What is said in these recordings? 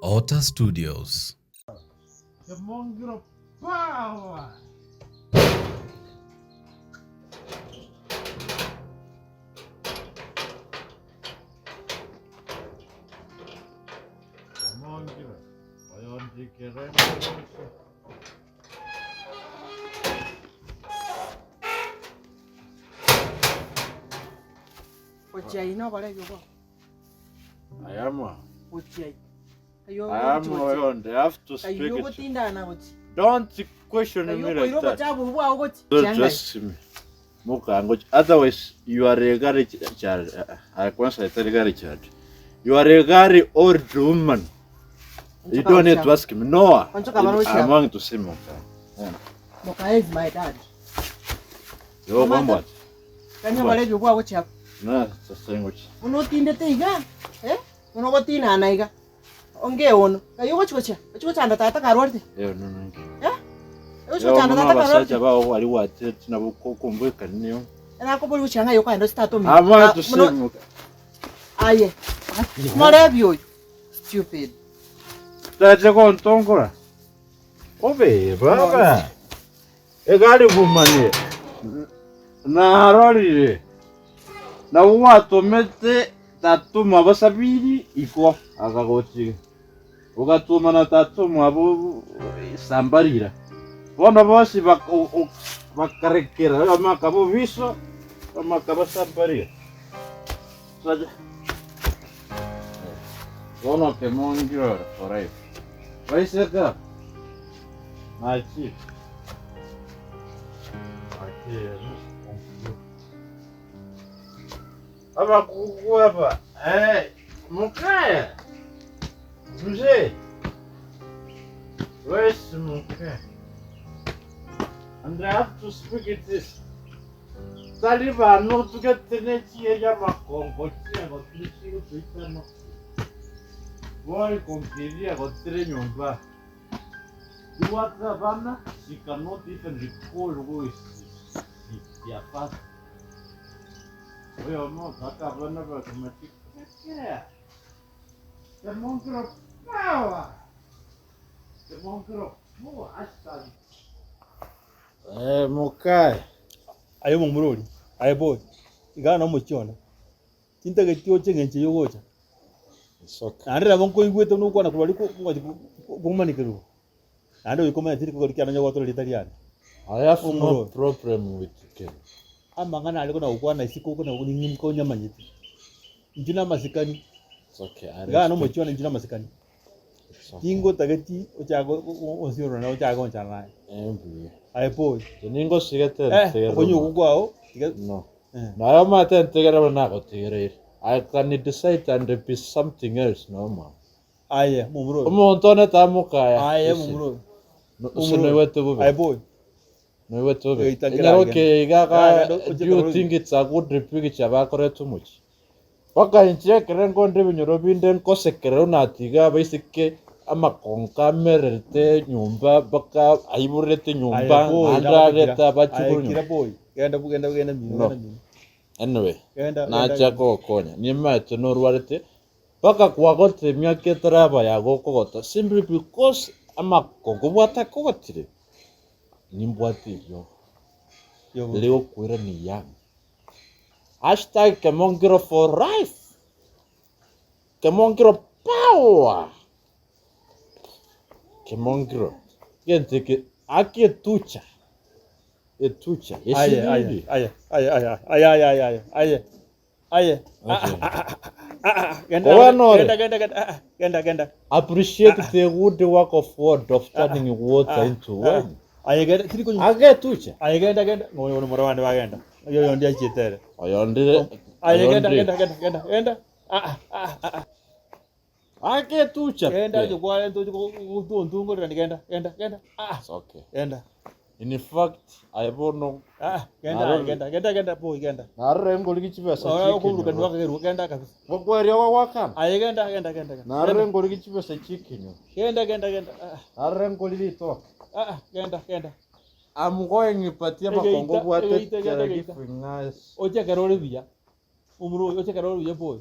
Ota Studios. The mongrel power. Mongrel. Ochai no bale yuko. Ayama. Ochai. I am Loyon. They have to speak it. Don't question me like that. Don't trust me. Otherwise, you are a very child. I consider a very child. You are a very old woman. You don't need to ask me. No, I'm going to see Moka. Moka is my dad. You're one what? Can you believe you watch up? No, it's a sandwich. We're not in the thing, eh? We're not in a nigga. Onge on. You watch what you under Tata Caroti? Yeah, no. Yeah? You watch under Tata Caroti about what you want it. Nabucco and you. And I couple which you kind of start to me. I want to see Moka. Aye. What have you? Stupid. That's a con Tongora. Obey, brother. A galley woman. Na rolly. Now what to mete that to Mavasabidi equal as I go to Ugatumana Tatu Mabu Sambarira. One of us is Bacarekera, Macabo Viso, or Macaba Sambaria. One of the mongrel for it. Why is that? My chief. Aba kukuapa, Mukaya, Mzee, where's Mukaya? And I have to speak it this. Taliban not to get the next year, Yamakon, but I got 3 to boy, completely, I got 3 number. You want the banner? She cannot even recall who is their father. We are not that one of automatic. Yeah. The monster of power. The monster of power. Mokai. Ayo mumurori. Ayo boy. Igana muchona. Tinta getio chengenche yogocha. Okay. Andra bonko igweto no kwa na kulali ko gumani keru. Ando ikoma tiri ko kiana nyago to litariani. I have no problem with it. Amangana aliko na ukwana isiko kuna ngin ko nyamanyiti. Njina masikani. It's okay. Igana muchona njina masikani. Tingo tagati ochago osiro na ochago chana. Ayo boy. Ningo sigete. Konyo kukwao. No. Na yo mate ntegera na ko tigere. I can decide and be something else no man. Aye, mumuro. Como Antone Tamukaya. Aye, mumuro. So no wetu bubu. Aye boy. No wetu bubu. Okay, gaga. Do you think it's a good picture bakore too much? Paka inche keren konde binyorobinden kose kerona tiga basically ama konka merete nyumba baka aiburete nyumba andra leta bachukuru. Kira boy. Genda mi. Anyway, na chako konya. Nima no ruarete. Baka kwagote miake traba ya gokogota simply because ama kogobwata kogotire. Nimbwati yo. Leo kwira ni yang. Hashtag Kemongiro for life. Kemongiro power. Kemongiro. Gente que aquí tucha. Etucha. Aye. Genda. Appreciate the good work of word of turning water into wine. Aye, kiri kunyu. Age tucha. Aye, genda. Ngono moro wande wagenda. Yo yondia chitere. Oyondire. Aye, genda. Age tucha. Genda jukwa ndungo genda. It's okay. Genda. In fact, I don't know. Genda boy, genda. Narengo likichibesa chicken. chicken. Kuruka ndwaka genda kabisa. Ngokweri wakam. Aye, genda. Narengo likichibesa chicken. Genda. Narengo lilito. Genda. I'm going to patia makongo bwate kera gifingaz. Ocha karole biya. Umuro ocha karole biya boy.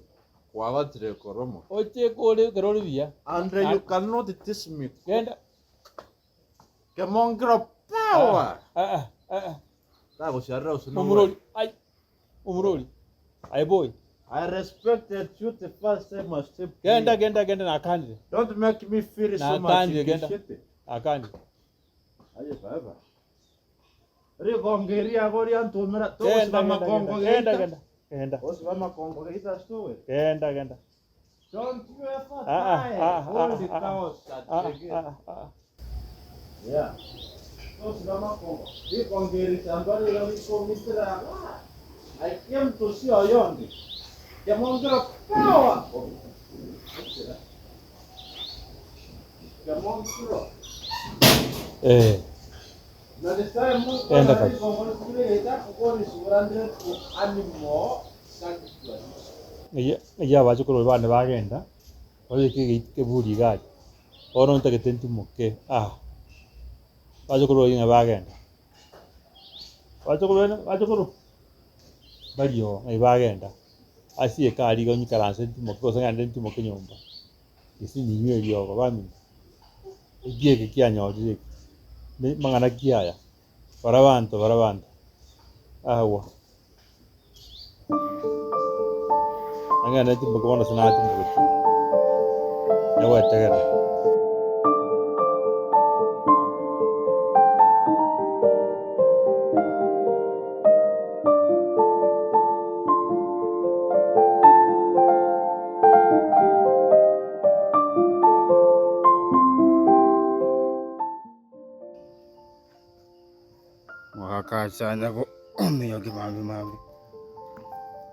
Kwagotire koromo. Oche kole karoli via. And you cannot teach me. Genda. Kemongiro power. Umuroli. Umuroli. Ai. Umuroli. Ai boy. I respected you the first time I stepped. Genda nakandi. Don't make me feel so much. Nakandi genda. Akandi. Aye baba. Rigongeria goria ntumira to Genda makongo genda. Osiba makongo geita stowe. Genda. Don't you ever try. Hold the cows at Yeah. Osiba makongo. Rigongeria somebody la wiko mitra. I came to see Oyondi. Kemongiro power. Kemongiro. Na destai mu. Enda kati. Iya bacho kuro bane bagenda. Oye ke buri gaji. Oro nta ke tentu moke. Bacho kuro ina bagenda. Bacho kuro. Bario ngai bagenda. Asi e kali go nyikala sentu moke ko sanga tentu moke nyomba. Isi ni nyo yo bami. Igie ke kia nyodi. Mangana kiaya. Barabanto. Awa. Angana timbo kono sana timbo. Yawa tagara. Wakachanya ko miyo kimambi.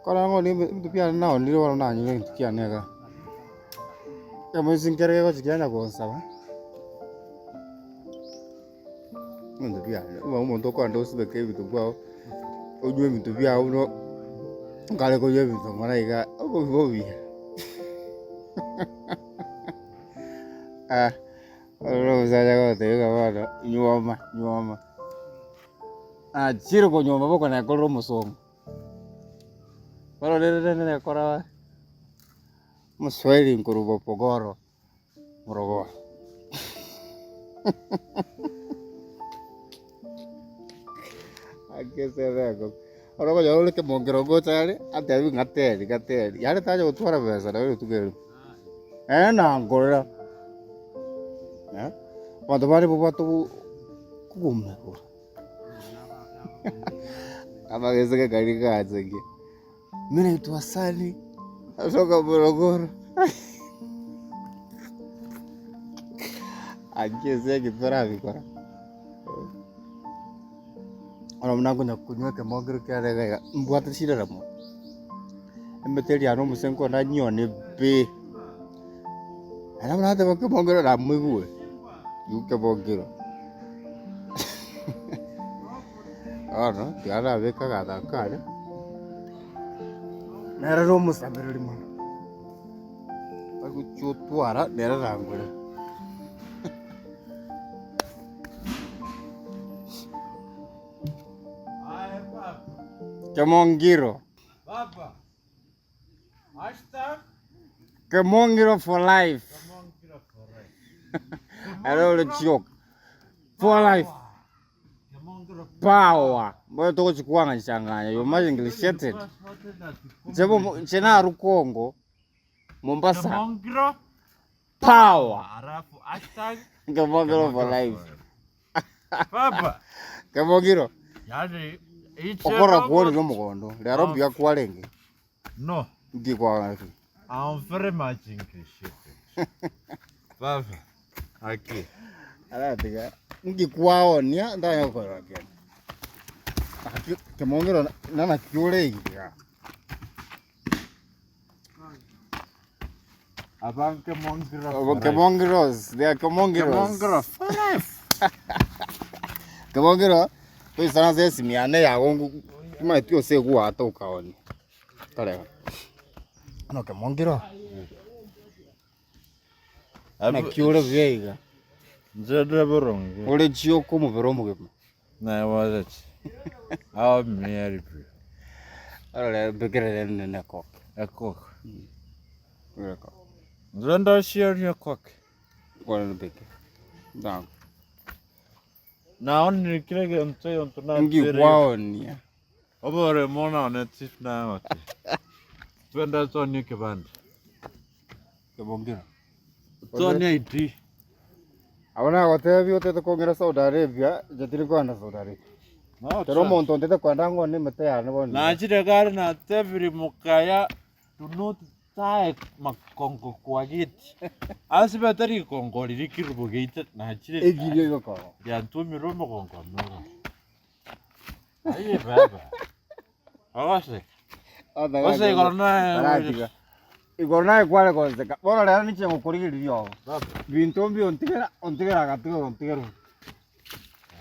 Kora ngoli mtu pia nao ndio wala na nyile kia nega. Kama singere ko chikiana ko sawa. Mtu pia umuntu ko ndo sibe ke bitu kwa. Ojwe mtu pia uno ngale ko yebi to mara iga obobi. Oro zaja ko te ga wala nyoma. Chiro ko nyoma boko na ko romosomo. Pero ne kora Mswahili nkurubo pogoro mrogo. Akese rego. Ora ko yole ke mongero go tare ate ngateri. Yale taje utwara pesa na wewe tugero. Na ngora. Quando vale po pato kugume ko. Ama gese gari kaza ki. Mimi naitwa Sali. Natoka Morogoro. Akese kitaravi kwa. Ona mnango nyakunywa ke mogero kya rega mbwata shira mo. Emeteli ano musenko na nyone be. Ana mnate ke mogero na mwiwe. Yuke mogero. Ana tiara veka gada kare. Nera no musambero limo. Aku chotwara nera rangura. Ai baba. Kemongiro. Baba. Hashtag Kemongiro for life. Kemongiro for life. I don't want to joke. For life. Kemongiro Power. Boyo toko chikuanga nchanganya. You must English it. Jebo chena Rukongo. Mombasa. Kemongiro Power. Arafu hashtag Kemongiro for life. Baba. Kemongiro. Yani Okora kuoni no mugondo. Lero bia kwalenge. No. Ndi kwa. I'm very much English. Baba. Okay. Ala tiga. Ndi kwao nia ndayo kwa again. Kemongiro nana kyole iga. Abang Kemongiro. Kemongiros, they are Kemongiros. Kemongiro for life. Kemongiro, tu sana zesi miane ya gongu. Kima tio se gua to kaoni. Tare. No Kemongiro. Na kyole veiga. Nzede borongo. Ole chio como veromo ke. Na was it. How married you? Ala bekere ne ko. A cook. Weka. Nzenda shioni kwake. Kwa nipeke. Da. Naoni kile mtoi ontuna. Ngi kwao ni. Obore mona netif na wati. Twenda toni kibanda. Kebongira. Toni iti. Abana gotebi otete kongera Saudi Arabia, jatiri kwanda Saudi Arabia. Tero monto ontete kwanda ngone metea ne boni. Na chire gari na tebiri mukaya tunot tae makongo kwa giti. Asibe tari kongo lirikirubo gite na chire. Egirio yoko. Ya ntumi romo kongo no. Aye baba. Awase. Ose gorna. Igorna kwale kozeka. Bona lera ni chengo kurigiririo. Bintu mbi ontigera gatigo ontigero.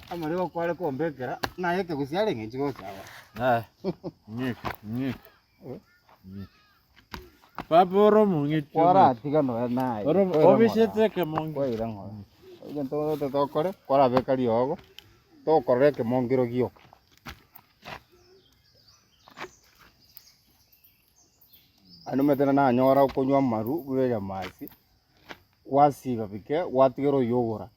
Amarigo kwale kombekera na yeke gusiare ngichigo sawa. Nyik. Papa oromo ngiti. Kwara tigano na. Oromo obisete ke mongi. Kwa irango. Gento te tokore, kwara bekari ogo. Tokore ke mongiro gio. Ano metena na nyora kunywa maru gweja masi. Kwasiga bike watigero yogora.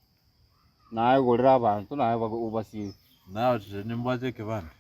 Naye gorira abantu naye ubasi. Nawe nimbaze kibanda.